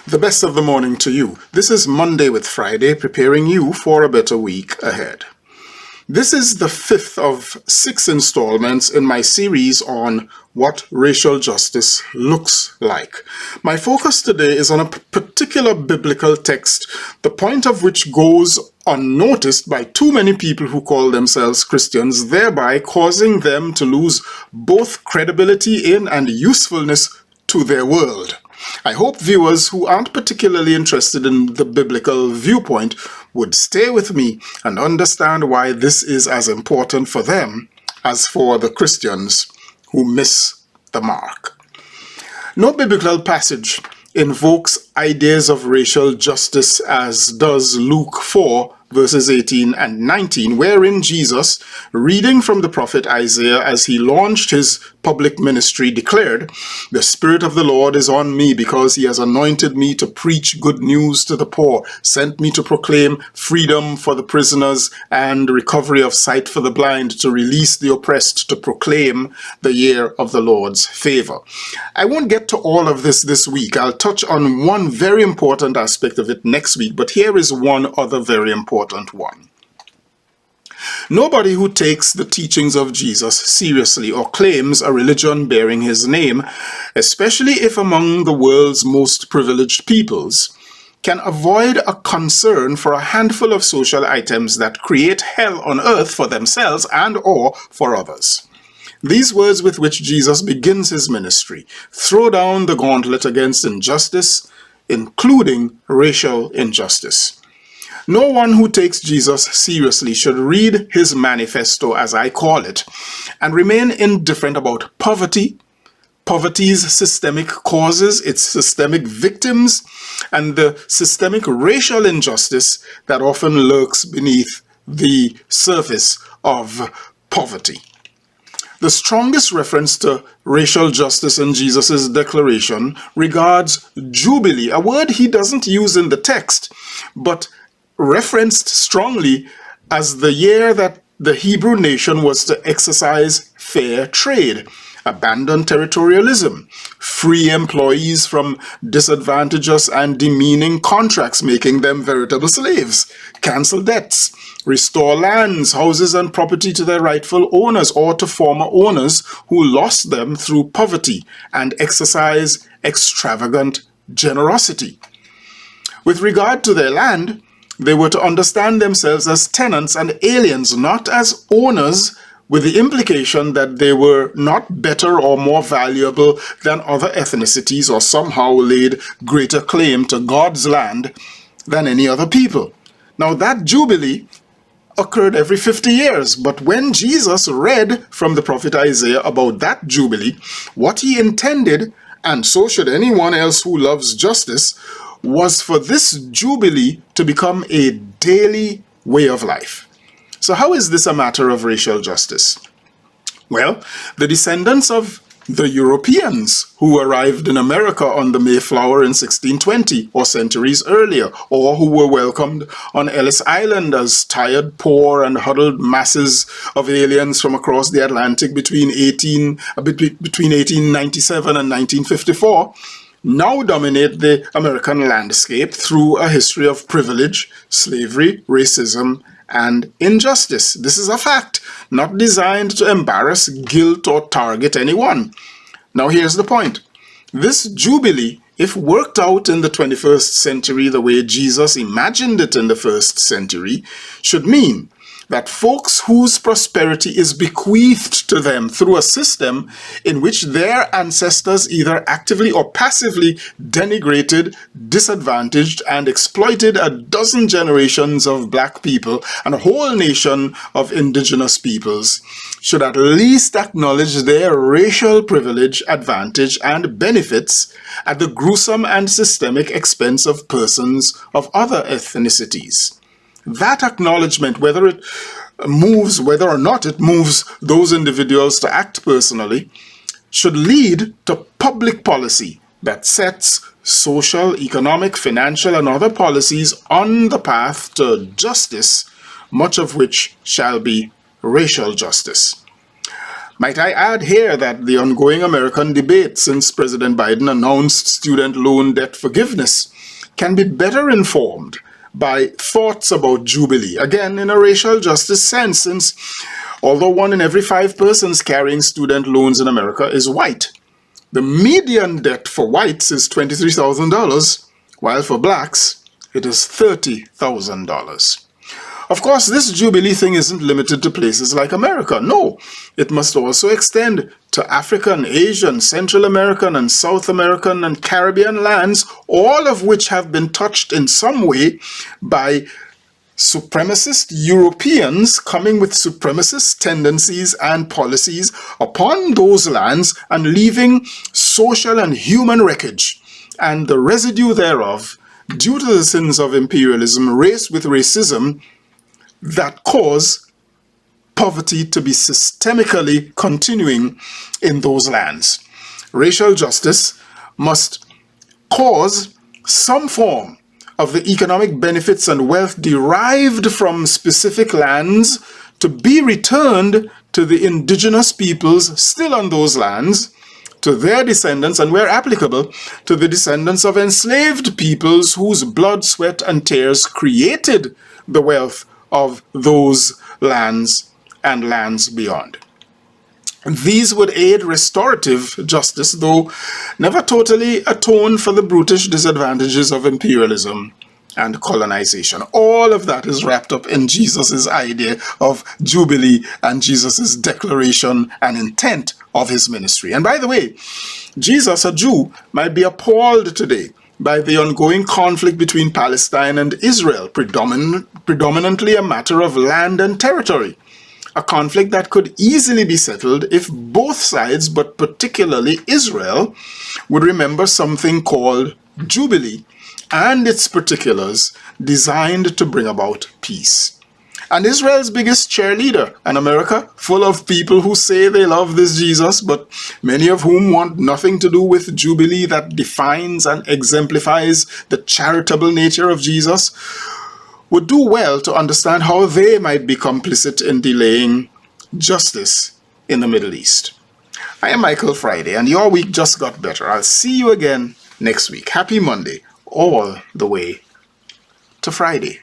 The best of the morning to you. This is Monday with Friday, preparing you for a better week ahead. This is the fifth of 6 installments in my series on what racial justice looks like. My focus today is on a particular biblical text, the point of which goes unnoticed by too many people who call themselves Christians, thereby causing them to lose both credibility in and usefulness to their world. I hope viewers who aren't particularly interested in the biblical viewpoint would stay with me and understand why this is as important for them as for the Christians who miss the mark. No biblical passage invokes ideas of racial justice as does Luke 4 verses 18 and 19, wherein Jesus, reading from the prophet Isaiah as he launched his public ministry, declared, "The Spirit of the Lord is on me because he has anointed me to preach good news to the poor, sent me to proclaim freedom for the prisoners and recovery of sight for the blind, to release the oppressed, to proclaim the year of the Lord's favor." I won't get to all of this week. I'll touch on one very important aspect of it next week, but here is one other very important one. Nobody who takes the teachings of Jesus seriously or claims a religion bearing his name, especially if among the world's most privileged peoples, can avoid a concern for a handful of social items that create hell on earth for themselves and or for others. These words with which Jesus begins his ministry throw down the gauntlet against injustice, including racial injustice. No one who takes Jesus seriously should read his manifesto, as I call it, and remain indifferent about poverty, poverty's systemic causes, its systemic victims, and the systemic racial injustice that often lurks beneath the surface of poverty. The strongest reference to racial justice in Jesus' declaration regards Jubilee, a word he doesn't use in the text, but referenced strongly as the year that the Hebrew nation was to exercise fair trade, abandon territorialism, free employees from disadvantageous and demeaning contracts, making them veritable slaves, cancel debts, restore lands, houses, and property to their rightful owners or to former owners who lost them through poverty, and exercise extravagant generosity. With regard to their land, they were to understand themselves as tenants and aliens, not as owners, with the implication that they were not better or more valuable than other ethnicities or somehow laid greater claim to God's land than any other people. Now that Jubilee occurred every 50 years, but when Jesus read from the prophet Isaiah about that Jubilee, what he intended, and so should anyone else who loves justice, was for this Jubilee to become a daily way of life. So how is this a matter of racial justice? Well, the descendants of the Europeans who arrived in America on the Mayflower in 1620 or centuries earlier, or who were welcomed on Ellis Island as tired, poor, and huddled masses of aliens from across the Atlantic between 1897 and 1954, now dominate the American landscape through a history of privilege, slavery, racism, and injustice. This is a fact, not designed to embarrass, guilt, or target anyone. Now here's the point. This Jubilee, if worked out in the 21st century the way Jesus imagined it in the 1st century, should mean that folks whose prosperity is bequeathed to them through a system in which their ancestors either actively or passively denigrated, disadvantaged, and exploited a dozen generations of black people and a whole nation of indigenous peoples, should at least acknowledge their racial privilege, advantage, and benefits at the gruesome and systemic expense of persons of other ethnicities. That acknowledgement, whether or not it moves those individuals to act personally, should lead to public policy that sets social, economic, financial, and other policies on the path to justice, much of which shall be racial justice. Might I add here that the ongoing American debate since President Biden announced student loan debt forgiveness can be better informed by thoughts about Jubilee, again in a racial justice sense, since although 1 in every 5 persons carrying student loans in America is white, the median debt for whites is $23,000, while for blacks it is $30,000. Of course, this Jubilee thing isn't limited to places like America. No, it must also extend to African, Asian, Central American, and South American and Caribbean lands, all of which have been touched in some way by supremacist Europeans coming with supremacist tendencies and policies upon those lands and leaving social and human wreckage and the residue thereof due to the sins of imperialism, race with racism, that cause poverty to be systemically continuing in those lands. Racial justice must cause some form of the economic benefits and wealth derived from specific lands to be returned to the indigenous peoples still on those lands, to their descendants, and where applicable, to the descendants of enslaved peoples whose blood, sweat, and tears created the wealth of those lands and lands beyond. These would aid restorative justice, though never totally atone for the brutish disadvantages of imperialism and colonization. All of that is wrapped up in Jesus' idea of Jubilee and Jesus' declaration and intent of his ministry. And by the way, Jesus, a Jew, might be appalled today by the ongoing conflict between Palestine and Israel, predominantly a matter of land and territory. A conflict that could easily be settled if both sides, but particularly Israel, would remember something called Jubilee and its particulars designed to bring about peace. And Israel's biggest cheerleader, and America, full of people who say they love this Jesus, but many of whom want nothing to do with Jubilee that defines and exemplifies the charitable nature of Jesus, would do well to understand how they might be complicit in delaying justice in the Middle East. I am 𝗥𝗰𝗶𝗹, and your week just got better. I'll see you again next week. Happy Monday, all the way to Friday.